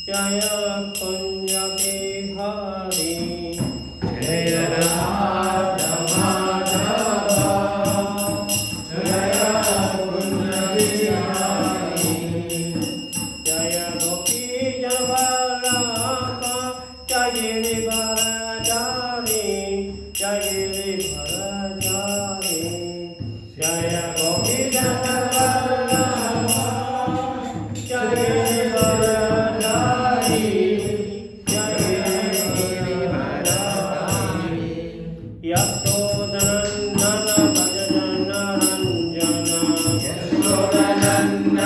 Jaya Kunja Bihari, Jaya Radha Madhava, Jaya Kunja Bihari, Jaya Gopi Javalapa, Jaya Bharadari, Jaya Bharadari, Jaya Gopi Javalapa, Jaya Bharadari, Jaya Bharadari, Yasodhanandana Bhajana Ranjana, Yasodhanandana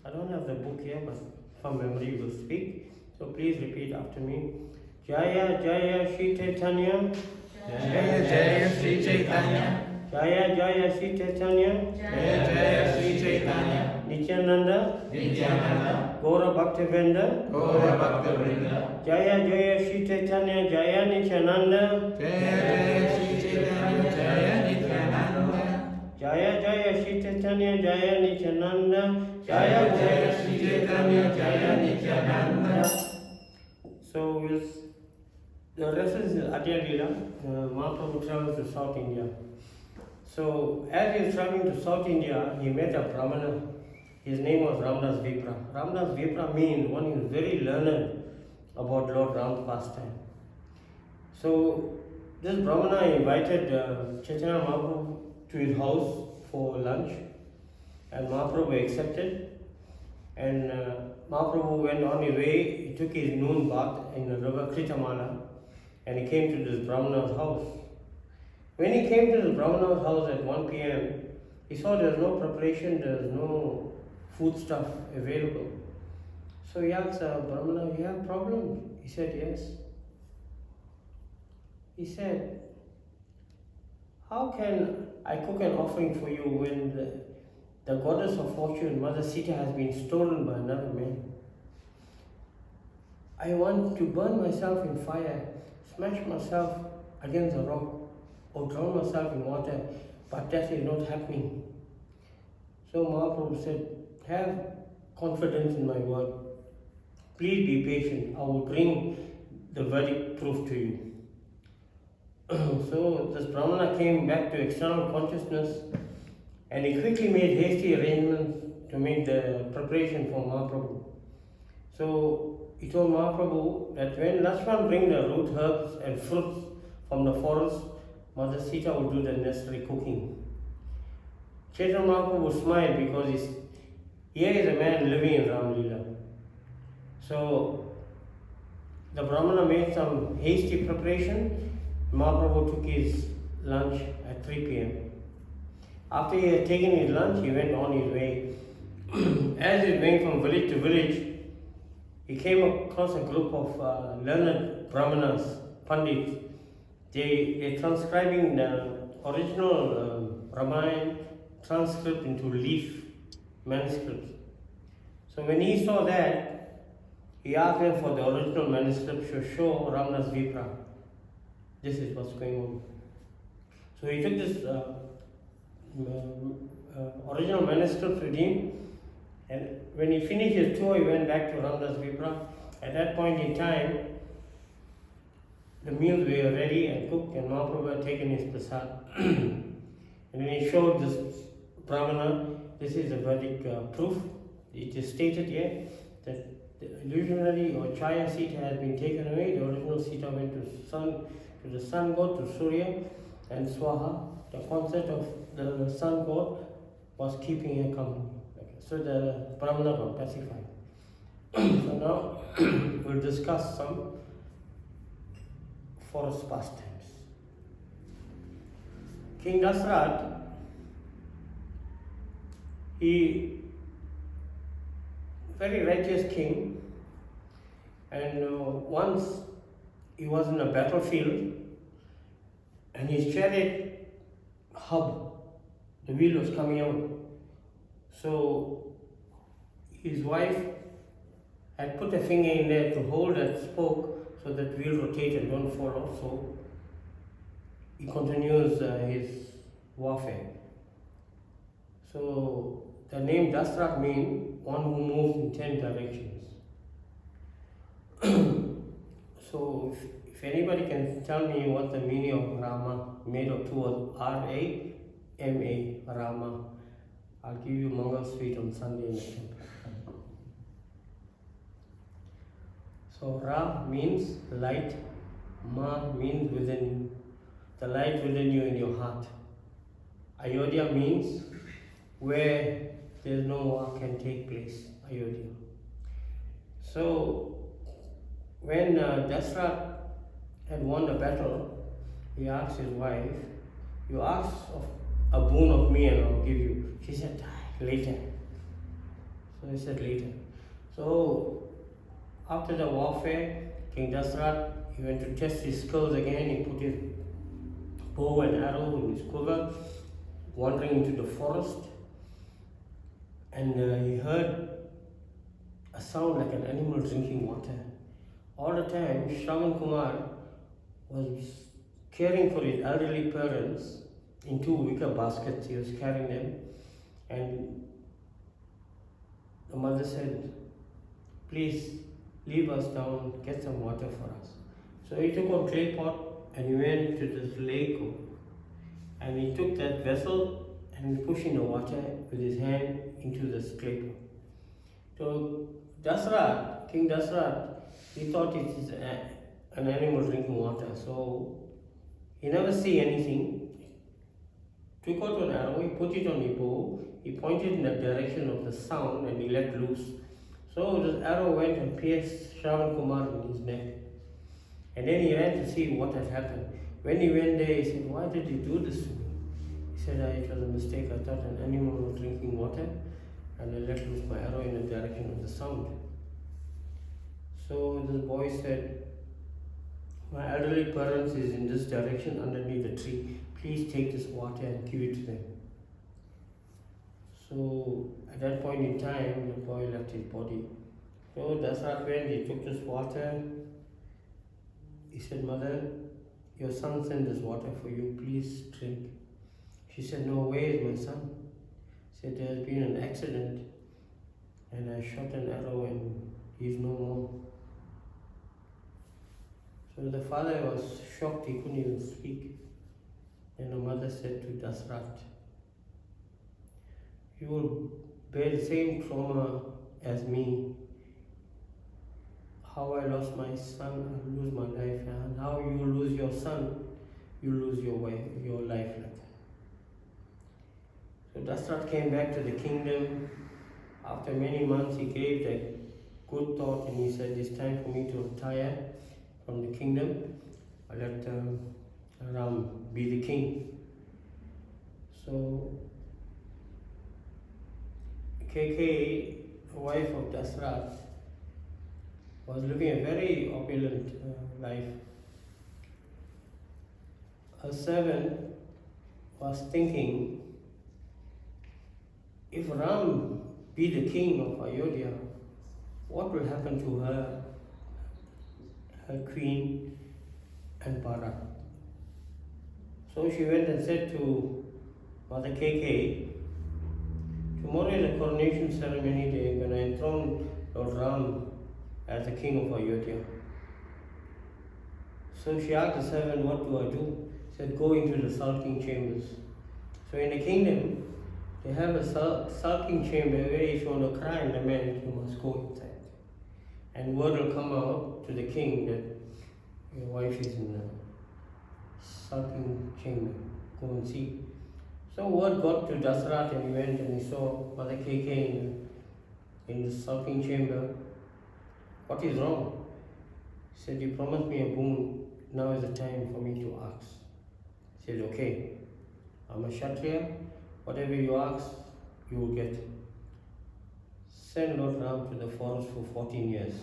I don't have the book here, but from memory will speak. So please repeat after me. Jaya Jaya Shri Chaitanya. Jaya Jaya Shri Chaitanya, Jaya Jaya Shri Chaitanya. Jaya Jaya Shri Chaitanya, Nityananda. Nityananda, Gaura Bhaktivinoda. Gaura Bhaktivinoda, Jaya Jaya Shri Chaitanya. Jaya Nityananda. Jaya Jaya Shri Chaitanya, Jaya Nityananda, Jaya Jaya Shri Chaitanya. Jaya Nityananda. Jaya Jaya Shri Chaitanya, Jaya Nityananda. So the rest is Adya Lila. Mahaprabhu travels to South India. So as he is traveling to South India, he met a Brahmana. His name was Ramdas Vipra. Ramdas Vipra means one who is very learned about Lord Ram's pastime. So this Brahmana invited Chaitanya Mahaprabhu to his house for lunch, and Mahaprabhu accepted. And Mahaprabhu went on his way. He took his noon bath in the river Kritamala, and he came to this Brahmana's house. When he came to the Brahmana's house at 1 p.m., he saw there was no preparation, there was no food stuff available. So he asked Brahmana, "You have problems?" He said, "Yes." He said, "How can I cook an offering for you when the goddess of fortune, Mother Sita, has been stolen by another man? I want to burn myself in fire, smash myself against a rock, or drown myself in water, but that is not happening. So Mahaprabhu said, have confidence in my word. Please be patient. I will bring the verdict proof to you. So this Brahmana came back to external consciousness and he quickly made hasty arrangements to make the preparation for Mahaprabhu. So he told Mahaprabhu that when Lakshman bring the root herbs and fruits from the forest, Mother Sita will do the necessary cooking. Chaitanya Mahaprabhu smiled because here is a man living in Ramlila. So the Brahmana made some hasty preparation. Mahaprabhu took his lunch at 3 p.m. After he had taken his lunch, he went on his way. As he went from village to village, he came across a group of learned Brahmanas, Pandits. They're transcribing the original Ramayana transcript into leaf manuscripts. So when he saw that, he asked them for the original manuscript to show Rama's Vipra. This is what's going on. So he took this original manuscript with him, and when he finished his tour, he went back to Rama's Vipra. At that point in time, the meals were ready and cooked, and Mahaprabhu had taken his prasad. And when he showed this Brahmana, this is the verdict proof. It is stated here that the illusionary or Chaya Sita has been taken away. The original Sita went to the sun god, to Surya, and Swaha, the concept of the sun god, was keeping her company. So the Brahmana got pacified. So now we'll discuss some forest pastimes. King Dasrath, he very righteous king, and once he was in a battlefield and his chariot hub, the wheel was coming out. So his wife had put a finger in there to hold that spoke so that wheel rotate and don't fall off. So he continues his warfare. So the name Dasrath means one who moves in 10 directions. So if anybody can tell me what the meaning of Rama, made of two words, R-A-M-A, Rama, I'll give you Mangal sweet on Sunday in the temple. So Ra means light, Ma means within you, the light within you in your heart. Ayodhya means where there's no war can take place, Ayodhya. So when Dasrath had won the battle, he asked his wife, you ask of a boon of me and I'll give you. She said, later. So he said, later. So after the warfare, King Dasrath, he went to test his skills again. He put his bow and arrow in his quiver, wandering into the forest. And he heard a sound like an animal drinking water. All the time, Shravan Kumar was caring for his elderly parents in 2 wicker baskets. He was carrying them. And the mother said, please leave us down, get some water for us. So he took a clay pot and he went to this lake and he took that vessel and pushed in the water with his hand into this clay pot. So Dasrath, King Dasrath, he thought it is an animal drinking water. So he never see anything. Took out an arrow, he put it on his bow, he pointed in the direction of the sound and he let loose. So this arrow went and pierced Shravan Kumar in his neck. And then he ran to see what had happened. When he went there, he said, why did you do this to me? He said, it was a mistake. I thought an animal was drinking water and I let loose my arrow in the direction of the sound. So this boy said, my elderly parents is in this direction underneath the tree. Please take this water and give it to them. So at that point in time, the boy left his body. So Dasrath went, he took this water. He said, Mother, your son sent this water for you, please drink. She said, no, where is my son? Said, there has been an accident and I shot an arrow and he's no more. So the father was shocked, he couldn't even speak. And the mother said to Dasrat, you will bear the same trauma as me. How I lost my son, I lose my life, and how you lose your son, you lose your life like that. So Dasrat came back to the kingdom. After many months, he gave the good thought and he said, it's time for me to retire from the kingdom. I let Ram be the king. So KK, the wife of Dasrat, was living a very opulent life. Her servant was thinking, if Ram be the king of Ayodhya, what will happen to her queen and Bharat? So she went and said to Mother KK, tomorrow is the coronation ceremony day when I enthrone Lord Ram as the king of Ayodhya. So she asked the servant, what do I do? He said, go into the sulking chambers. So in the kingdom, they have a sulking chamber where if you want to cry and lament, you must go inside. And word will come out to the king that your wife is in the sulking chamber. Go and see. So word got to Dasrat and he went and he saw Mother KK in the sulking chamber. What is wrong? He said, you promised me a boon. Now is the time for me to ask. He said, okay, I'm a Kshatriya. Whatever you ask, you will get. Send Lord Ram to the forest for 14 years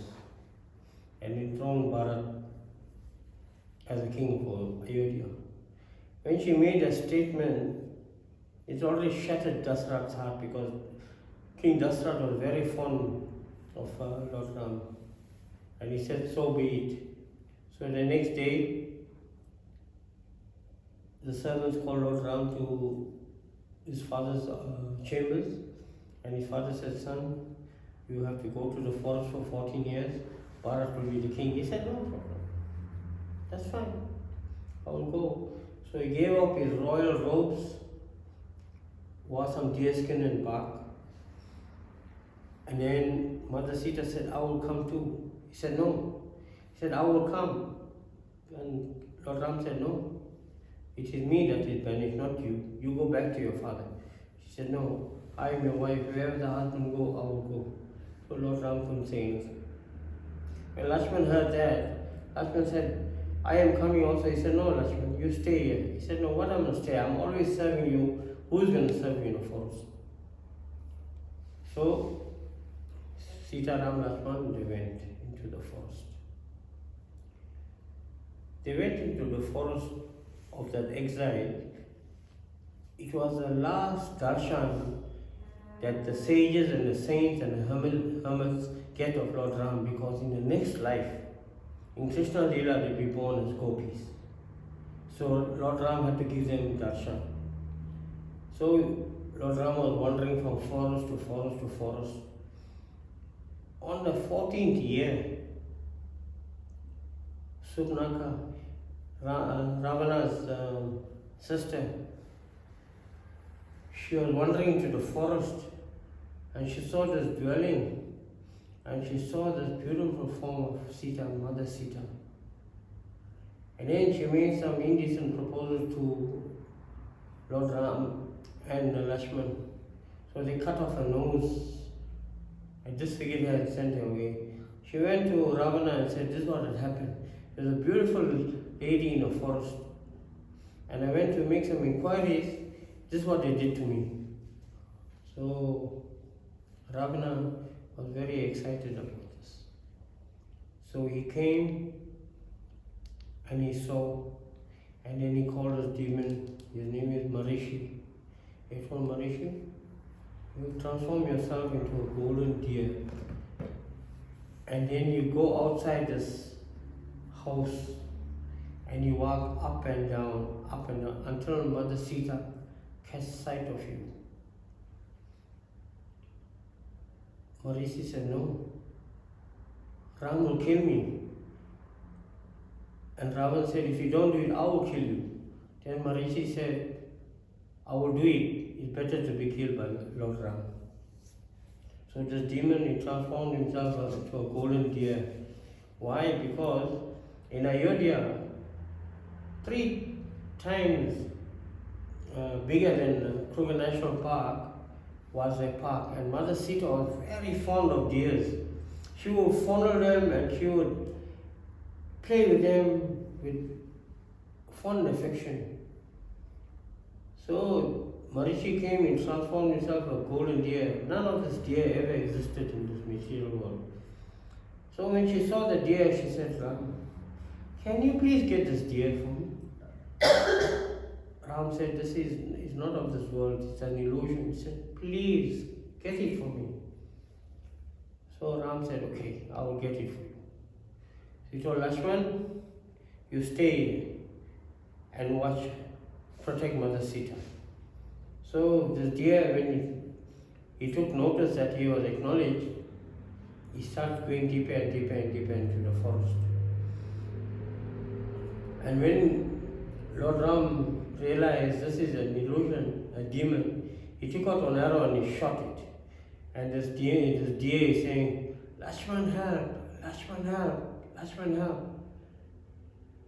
and enthrone Bharat as a king of Ayodhya. When she made a statement, it already shattered Dasrat's heart because King Dasrat was very fond of Lord Ram. And he said, so be it. So the next day, the servants called Lord Ram to his father's chambers, and his father said, son, you have to go to the forest for 14 years, Bharat will be the king. He said, no problem, that's fine, I will go. So he gave up his royal robes, wore some deerskin and bark, and then Mother Sita said, I will come too. He said, no. He said, I will come. And Lord Ram said, no. It is me that is banished, not you. You go back to your father. She said, no, I am your wife. Wherever the husband go, I will go. So Lord Ram couldn't say anything. When Lakshman heard that, Lakshman said, I am coming also. He said, no, Lakshman, you stay here. He said, no, what I'm going to stay? I'm always serving you. Who's going to serve you in the forest? So, Sita, Ram, Lakshman, they went into the forest. They went into the forest of that exile. It was the last darshan that the sages and the saints and the hermits get of Lord Ram, because in the next life, in Krishna Leela, they'll be born as gopis. So Lord Ram had to give them darshan. So Lord Ram was wandering from forest to forest to forest. On the 14th year, Subnaka, Ravana's sister, she was wandering to the forest and she saw this dwelling and she saw this beautiful form of Sita, Mother Sita. And then she made some indecent proposal to Lord Ram and Lakshman. So they cut off her nose and disfigured her and sent her away. She went to Ravana and said, this is what had happened. There's a beautiful lady in the forest. And I went to make some inquiries. This is what they did to me. So Ravana was very excited about this. So he came and he saw, and then he called his demon. His name is Marishi. He told Marishi, you transform yourself into a golden deer, and then you go outside this house and you walk up and down, until Mother Sita catches sight of you. Marichi said, no, Ram will kill me. And Ravan said, if you don't do it, I will kill you. Then Marichi said, I will do it. It's better to be killed by Lord Ram. So this demon, he transformed himself into a golden deer. Why? Because in Ayodhya, 3 times bigger than Kruger National Park was a park, and Mother Sita was very fond of deers. She would fondle them and she would play with them with fond affection. So Marichi came and transformed himself into a golden deer. None of this deer ever existed in this material world. So when she saw the deer, she said, Ram, can you please get this deer for me? Ram said, this is not of this world, it's an illusion. He said, please get it for me. So Ram said, okay, I will get it for you. He told Lakshman, you stay and watch, protect Mother Sita. So this deer, when he took notice that he was acknowledged, he started going deeper and deeper and deeper into the forest. And when Lord Ram realized this is an illusion, a demon, he took out an arrow and he shot it. And this deer is saying, Lakshman help, Lakshman help, Lakshman help.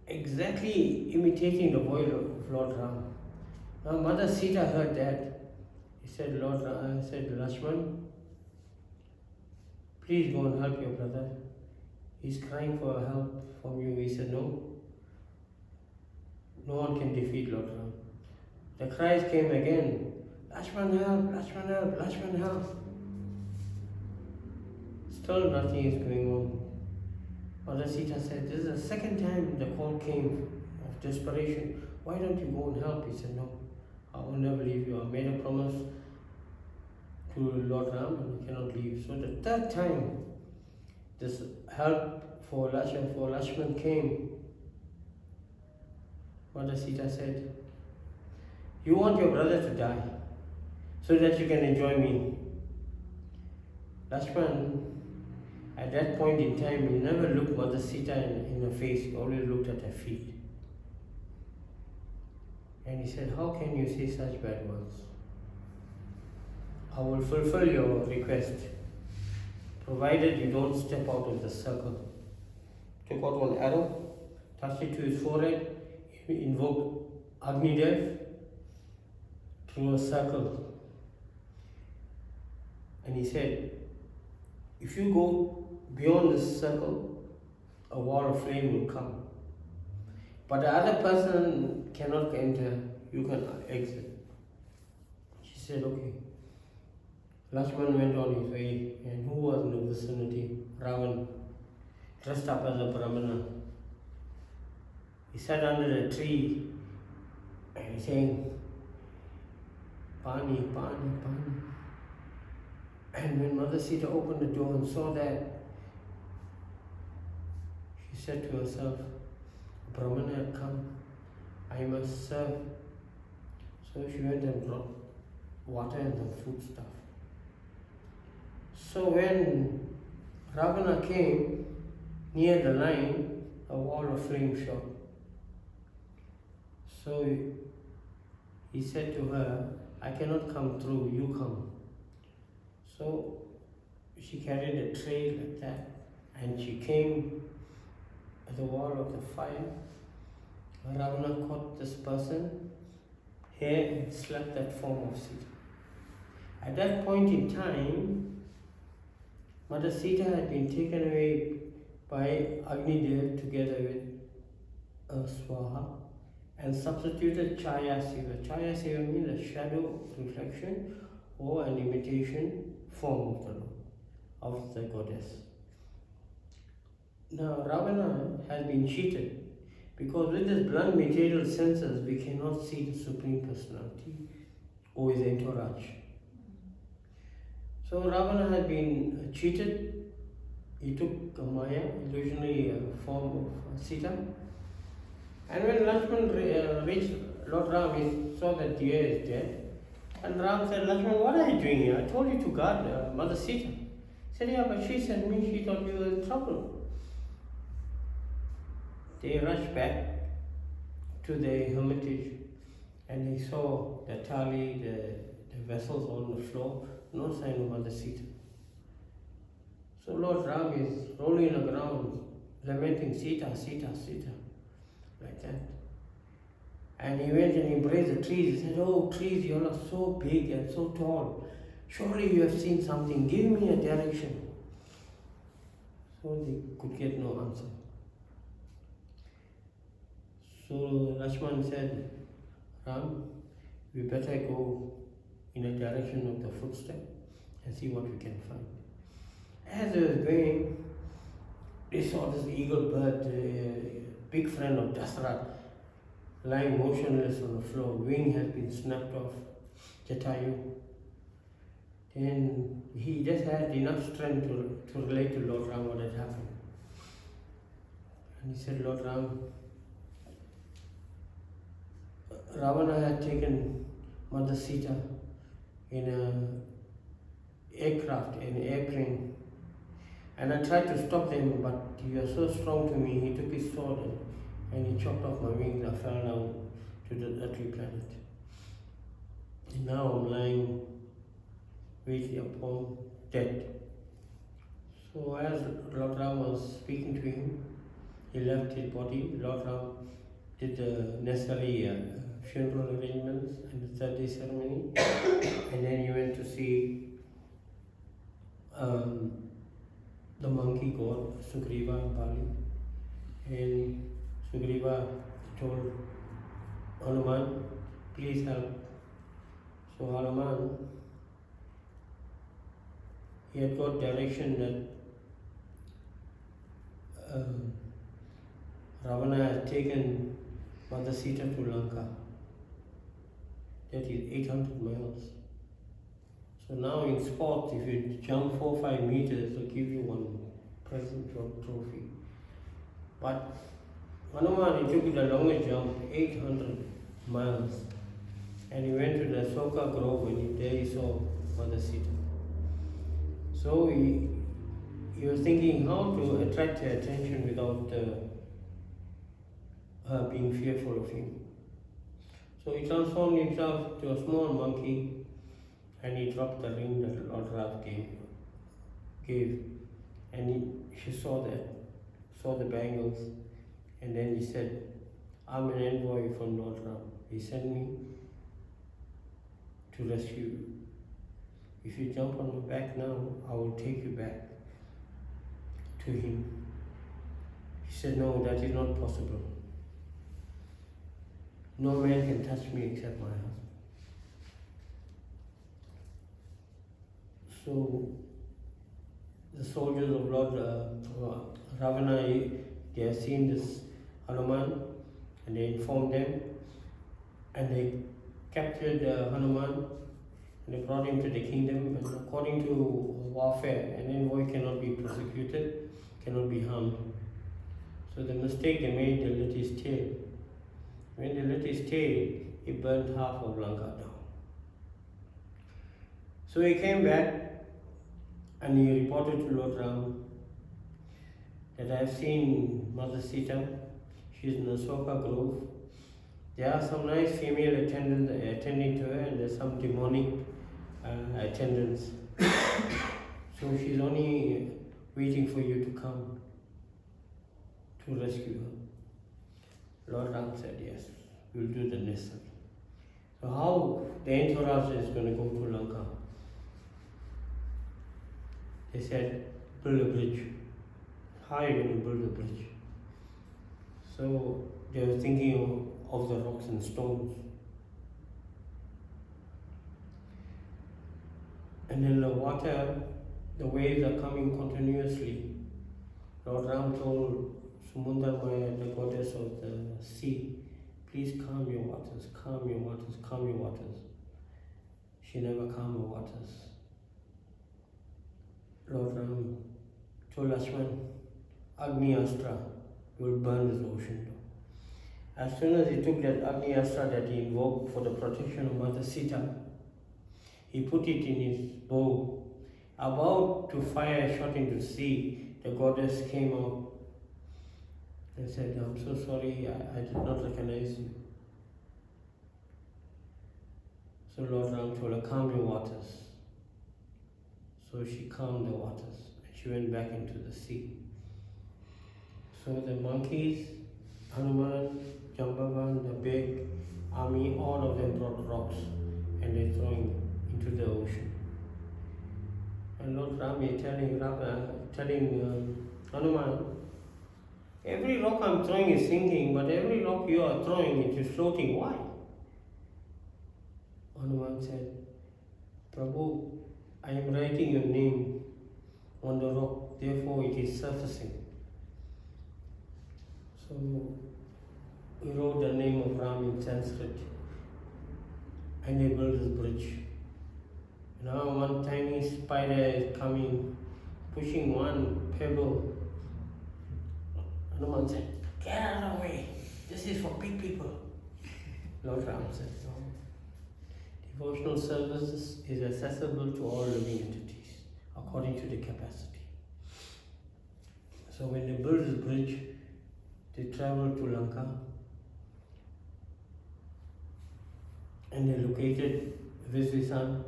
Exactly imitating the voice of Lord Ram. Now Mother Sita heard that. He said, Lakshman, please go and help your brother. He's crying for help from you. He said, no. No one can defeat Lord Ram. The cries came again. Lakshman help, Lakshman help, Lakshman help. Still nothing is going on. Mother Sita said, this is the second time the call came of desperation. Why don't you go and help? He said, no, I will never leave you. I made a promise to Lord Ram and I cannot leave. So the third time this help for Lakshman came, Mother Sita said, you want your brother to die so that you can enjoy me. Lakshman, at that point in time, he never looked Mother Sita in her face, he always looked at her feet. And he said, how can you say such bad words? I will fulfill your request, provided you don't step out of the circle. Took out one arrow, touched it to his forehead, invoked Agnidev through a circle. And he said, if you go beyond this circle, a wall of flame will come. But the other person cannot enter, you can exit. She said, okay. Lakshman went on his way, and who was in the vicinity? Ravan, dressed up as a Brahmana. He sat under a tree and he saying, Pani, Pani, Pani. And when Mother Sita opened the door and saw that, she said to herself, Brahmana had come, I must serve. So she went and brought water and some food stuff. So when Ravana came near the line, a wall of flame shot. So he said to her, I cannot come through, you come. So she carried a tray like that, and she came at the wall of the fire. Ravana caught this person here and slapped that form of Sita. At that point in time, Mother Sita had been taken away by Agnidev together with Swaha and substituted Chaya Siva. Chaya Siva means a shadow reflection or an imitation form of the goddess. Now Ravana has been cheated because with his blunt material senses we cannot see the Supreme Personality or his entourage. So Ravana had been cheated. He took a Maya, illusionary form of Sita, And when Lakshman reached Lord Ram, he saw that deer is dead. And Ram said, Lakshman, what are you doing here? I told you to guard Mother Sita. He said, yeah, but she sent me, she thought you were in trouble. They rushed back to the hermitage and they saw the thali, the vessels on the floor, no sign of Mother Sita. So Lord Ram is rolling on the ground, lamenting Sita, Sita, Sita, like that. And he went and embraced the trees. He said, oh trees, you all are so big and so tall. Surely you have seen something. Give me a direction. So they could get no answer. So Lakshman said, Ram, we better go in the direction of the footstep and see what we can find. As they were going, they saw this eagle bird, a big friend of Dasarath, lying motionless on the floor. Wing had been snapped off, Jatayu. Then he just had enough strength to relate to Lord Ram what had happened. And he said, Lord Ram, Ravana had taken Mother Sita in an aircraft, an airplane. And I tried to stop them, but you are so strong to me. He took his sword and he chopped off my wings. I fell down to the earthly planet. And now I'm lying, waiting upon death. So as Lord Ram was speaking to him, he left his body. Lord Ram did the necessary funeral arrangements and the third day ceremony. And then he went to see the monkey god Sugriva in Bali. And Sugriva told Hanuman, please help. So Hanuman, he had got direction that Ravana had taken Mother Sita to Lanka. That is 800 miles. So now in sports, if you jump 4 or 5 meters, they'll give you one present or trophy. But Hanuman, he took the longest jump, 800 miles. And he went to the Soka Grove and there he saw Mother Sita. So he was thinking how to attract her attention without her being fearful of him. So he transformed himself to a small monkey and he dropped the ring that Lord Ram gave. And she saw the bangles, and then he said, I'm an envoy from Lord Ram. He sent me to rescue you. If you jump on my back now, I will take you back to him. He said, no, that is not possible. No man can touch me except my husband. So the soldiers of Lord Ravana, they have seen this Hanuman and they informed them and they captured Hanuman and they brought him to the kingdom. And according to warfare, an envoy cannot be persecuted, cannot be harmed. So the mistake they made, they lit his tail. When they lit his tail, he burnt half of Lanka down. So he came back and he reported to Lord Ram that I have seen Mother Sita. She's in the Soka Grove. There are some nice female attendants attending to her, and there's some demonic attendants. So she's only waiting for you to come to rescue her. Lord Ram said, yes, we'll do the necessary. So how the entourage is going to go to Lanka? They said, build a bridge. How are you going to build a bridge? So they were thinking of the rocks and stones. And then the water, the waves are coming continuously. Lord Ram told Sumundar Maya, the goddess of the sea, please calm your waters, calm your waters, calm your waters. She never calmed the waters. Lord Ram told Lakshman, Agni Astra will burn this ocean. As soon as he took that Agni Astra that he invoked for the protection of Mother Sita, he put it in his bow. About to fire a shot into the sea, the goddess came out and said, I'm so sorry, I did not recognize you. So Lord Ram told her, calm your waters. So she calmed the waters and she went back into the sea. So the monkeys, Hanuman, Jambavan, the big army, all of them brought rocks and they throwing into the ocean. And Lord Ram is telling Hanuman, every rock I'm throwing is sinking, but every rock you are throwing it is floating. Why? Hanuman said, Prabhu, I am writing your name on the rock, therefore it is surfacing. So he wrote the name of Ram in Sanskrit and they built this bridge. Now one tiny spider is coming, pushing one pebble. Hanuman said, get out of the way, this is for big people. Lord Ram said, no. Devotional service is accessible to all living entities according to the capacity. So when they built this bridge, they traveled to Lanka and they located Visvisan.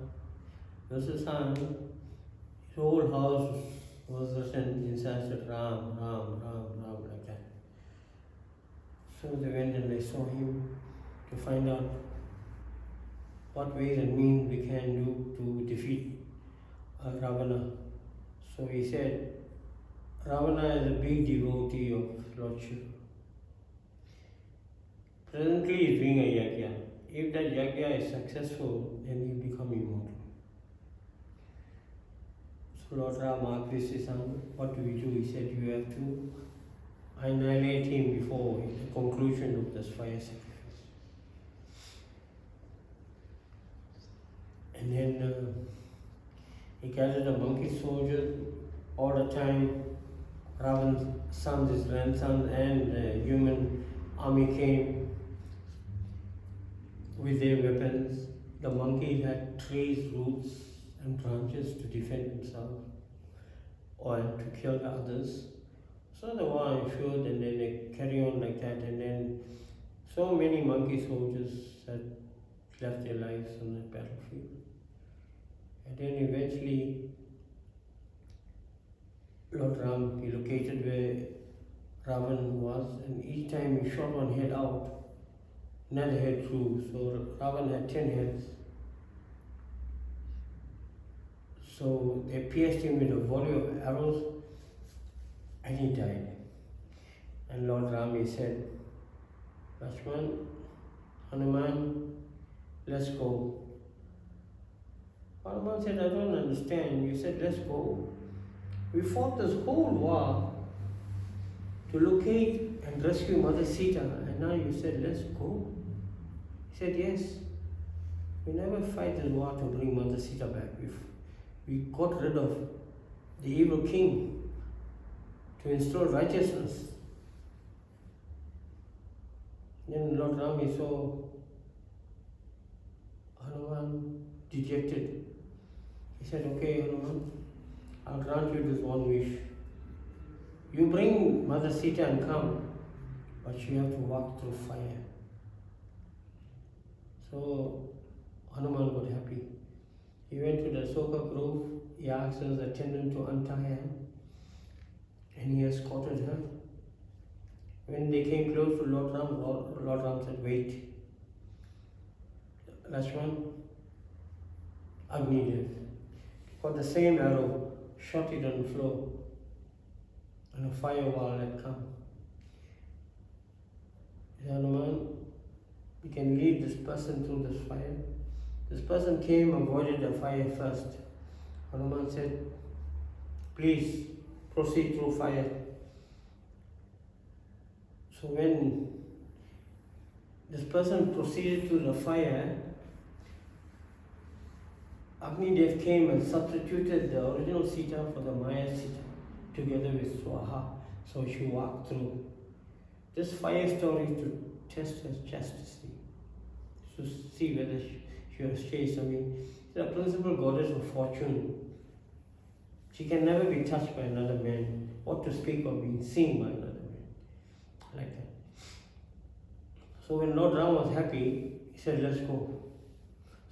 Visvisan, his whole house was written in Sanskrit, Ram, Ram, Ram, Ram, like that. So they went and they saw him to find out what ways and means we can do to defeat Ravana. So he said, Ravana is a big devotee of Lord Shiva. Presently he is doing a yajna. If that yajna is successful, then he will become immortal. So Lord Rama asked Vishishan, what do we do? He said, you have to annihilate him before the conclusion of this fire sacrifice. And then he gathered a monkey soldier all the time. Ravan's sons, his grandsons, and the human army came with their weapons. The monkey had trees, roots, and branches to defend himself or to kill the others. So the war ensued, and then they carry on like that, and then so many monkey soldiers had left their lives on that battlefield. And then eventually Lord Ram, he located where Ravan was, and each time he shot one head out, another head through. So Ravan had 10 heads. So they pierced him with a volley of arrows and he died. And Lord Ram, he said, Lakshman, Hanuman, let's go. Hanuman said, I don't understand. You said, let's go. We fought this whole war to locate and rescue Mother Sita, and now you said, let's go. He said, yes. We never fight this war to bring Mother Sita back. We got rid of the evil king to install righteousness. Then Lord Rama saw Hanuman dejected. He said, okay, Hanuman, I'll grant you this one wish. You bring Mother Sita and come, but you have to walk through fire. So Hanuman got happy. He went to the Soka Grove, he asked his attendant to untie her, and he escorted her. When they came close to Lord Ram said, wait. Lakshman, Agni got the same arrow, shot it on the floor, and a firewall had come. Hanuman, we can lead this person through this fire. This person came, avoided the fire first. Hanuman said, please proceed through fire. So when this person proceeded through the fire, Agni came and substituted the original Sita for the Maya Sita together with Swaha. So she walked through. This fire story is to test her chastity, to see whether she was chaste. I mean, the principal goddess of fortune. She can never be touched by another man, or to speak of being seen by another man, like that. So when Lord Rama was happy, he said, let's go.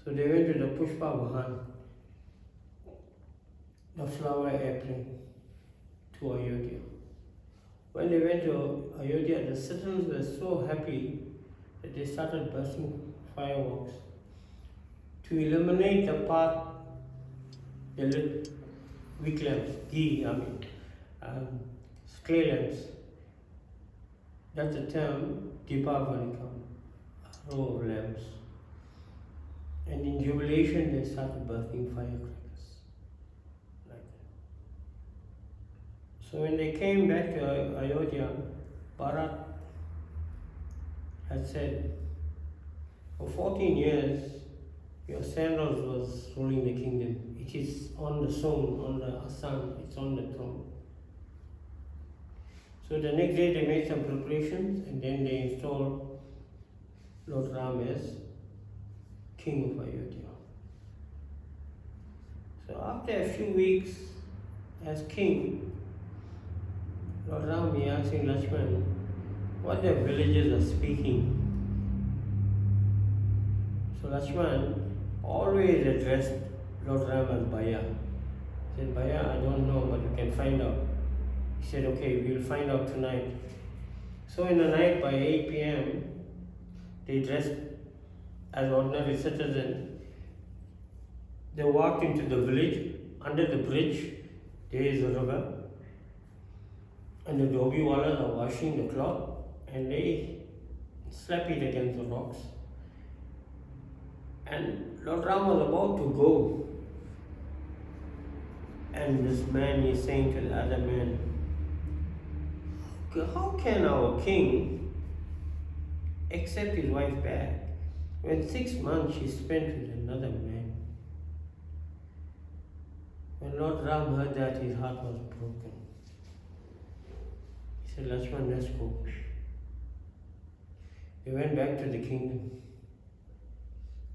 So they went to the Pushpa Vahan, the flower airplane, to Ayodhya. When they went to Ayodhya, the citizens were so happy that they started bursting fireworks. To illuminate the path, they lit wick lamps, clay lamps. That's the term Deepavalikam, row of lamps. And in jubilation, they started bursting firecrackers. Like that. So when they came back to Ayodhya, Bharat had said, for 14 years, your sandals was ruling the kingdom. It is on the throne, on the Asan, it's on the throne. So the next day they made some preparations and then they installed Lord Ram as king of Ayodhya. So after a few weeks as king, Lord Ram is asking Lakshman what the villagers are speaking. So Lakshman always addressed Lord Ram as Bhaiya. He said, Bhaiya, I don't know, but you can find out. He said, okay, we'll find out tonight. So in the night by 8 p.m., they dressed as ordinary citizens. They walked into the village. Under the bridge, there is a river. And the Dobiwalas are washing the cloth and they slap it against the rocks. And Lord Ram was about to go. And this man is saying to the other man, how can our king accept his wife back when 6 months she spent with another man? When Lord Ram heard that, his heart was broken. He said, Lakshman, let's go. They went back to the kingdom.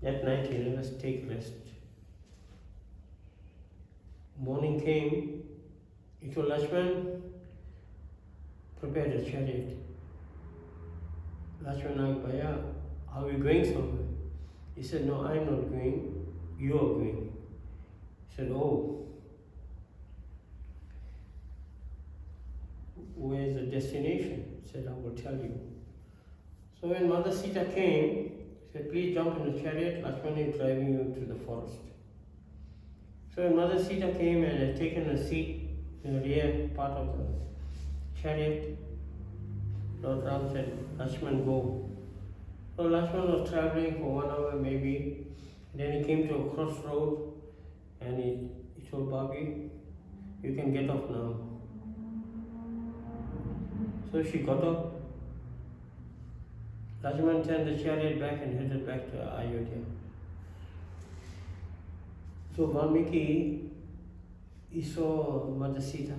That night he let us take rest. Morning came, he told Lakshman, prepare the chariot. Lakshman asked, Bhaiya, are we going somewhere? He said, no, I'm not going, you are going. He said, oh, where's the destination? He said, I will tell you. So when Mother Sita came, she said, please jump in the chariot, Lakshman is driving you to the forest. So when Mother Sita came and had taken a seat in the rear part of the chariot, Lord Ram said, Lakshman, go. So Lakshman was traveling for 1 hour maybe. Then he came to a crossroad and he told Bobby, you can get off now. So she got off. Lakshman turned the chariot back and headed back to Ayodhya. So Valmiki, he saw Mother Sita,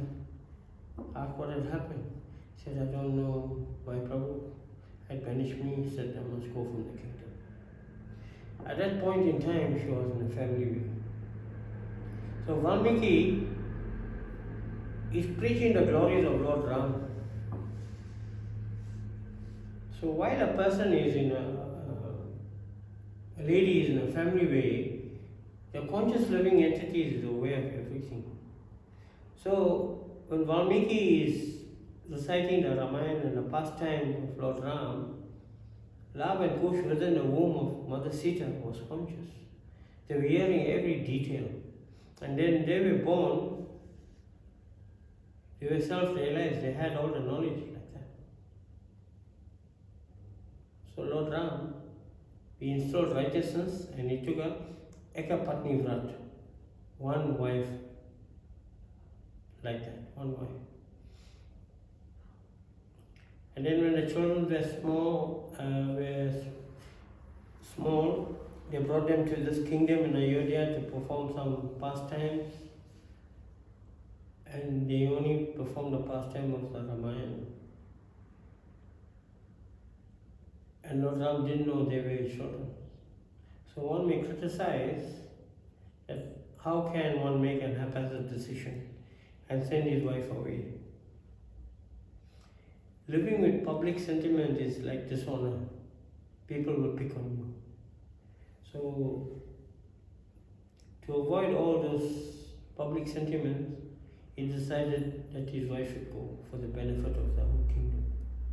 asked what had happened. He said, I don't know why Prabhu had banished me. He said, I must go from the kingdom. At that point in time, she was in a family way. So Valmiki is preaching the glories of Lord Ram. So while a person is in a lady is in a family way, the conscious living entity is aware of everything. So when Valmiki is reciting the Ramayana and the pastime of Lord Ram, Lab and Kush within the womb of Mother Sita was conscious. They were hearing every detail. And then they were born, they were self-realized, they had all the knowledge like that. So Lord Ram, he installed righteousness and he took a Ekapatni Vrat, one wife, like that, one wife. And then when the children were small, they brought them to this kingdom in Ayodhya to perform some pastimes. And they only performed the pastime of the Ramayana. and Lord Ram didn't know they were his children. So one may criticize that how can one make an haphazard decision and send his wife away? Living with public sentiment is like dishonor. People will pick on you. So, to avoid all those public sentiments, he decided that his wife should go for the benefit of the whole kingdom.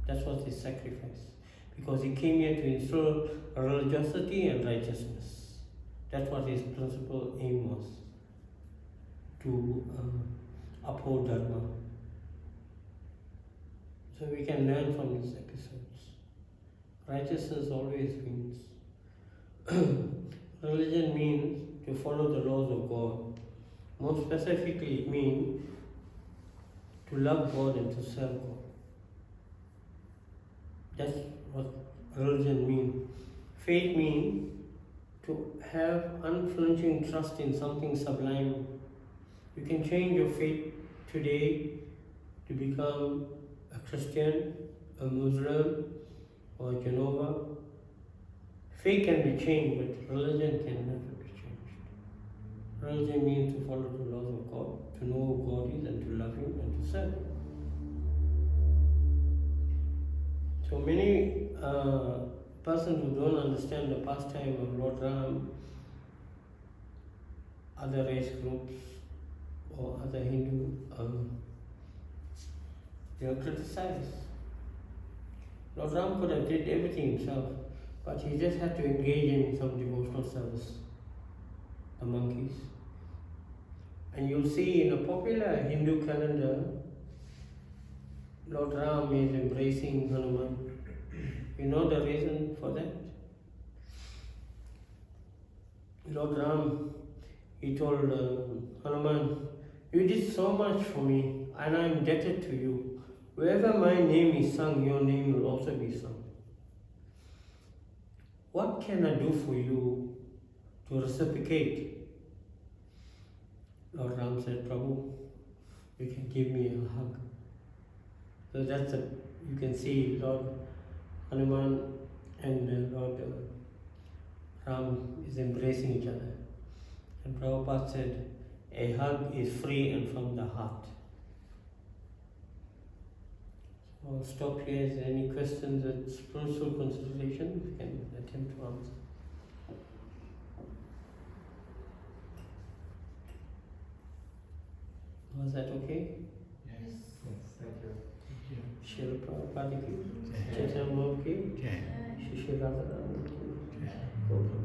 That was his sacrifice. Because he came here to instill religiosity and righteousness. That's what his principal aim was, to uphold Dharma. So we can learn from these episodes. Righteousness always wins. Religion means to follow the laws of God. More specifically, it means to love God and to serve God. That's what religion means. Faith means to have unflinching trust in something sublime. You can change your faith today to become a Christian, a Muslim, or a Jehovah. Faith can be changed, but religion can never be changed. Religion means to follow the laws of God, to know who God is, and to love Him and to serve Him. So many persons who don't understand the pastime of Lord Ram, other race groups, or other Hindu, they are criticized. Lord Ram could have did everything himself, but he just had to engage in some devotional service, the monkeys. And you'll see in a popular Hindu calendar, Lord Ram is embracing Hanuman. You know the reason for that? Lord Ram, he told Hanuman, you did so much for me, and I am indebted to you. Wherever my name is sung, your name will also be sung. What can I do for you to reciprocate? Lord Ram said, Prabhu, you can give me a hug. So that's you can see Lord Hanuman and Lord Ram is embracing each other. And Prabhupada said, a hug is free and from the heart. So I'll stop here. Is there any questions at spiritual consideration? We can attempt to answer. Was that okay? Yes. Yes, thank you. Srila Prabhupada ki, Chaitanya Mahaprabhu ki, Shri Radharani ki.